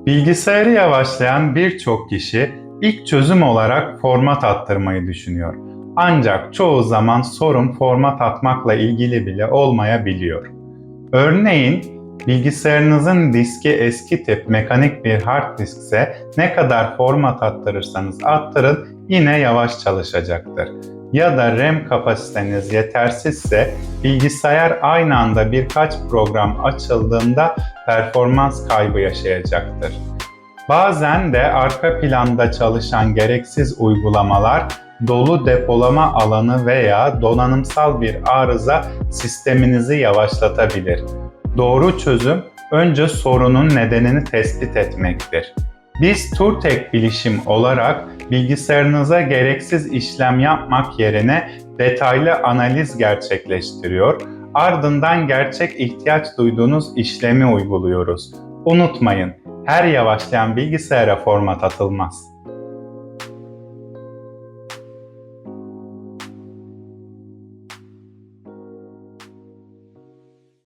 Bilgisayarı yavaşlayan birçok kişi ilk çözüm olarak format attırmayı düşünüyor. Ancak çoğu zaman sorun format atmakla ilgili bile olmayabiliyor. Örneğin bilgisayarınızın diski eski tip mekanik bir hard diskse ne kadar format attırırsanız attırın yine yavaş çalışacaktır. Ya da RAM kapasiteniz yetersizse bilgisayar aynı anda birkaç program açıldığında performans kaybı yaşayacaktır. Bazen de arka planda çalışan gereksiz uygulamalar, dolu depolama alanı veya donanımsal bir arıza sisteminizi yavaşlatabilir. Doğru çözüm önce sorunun nedenini tespit etmektir. Biz Turtek Bilişim olarak bilgisayarınıza gereksiz işlem yapmak yerine detaylı analiz gerçekleştiriyor, ardından gerçek ihtiyaç duyduğunuz işlemi uyguluyoruz. Unutmayın, her yavaşlayan bilgisayara format atılmaz.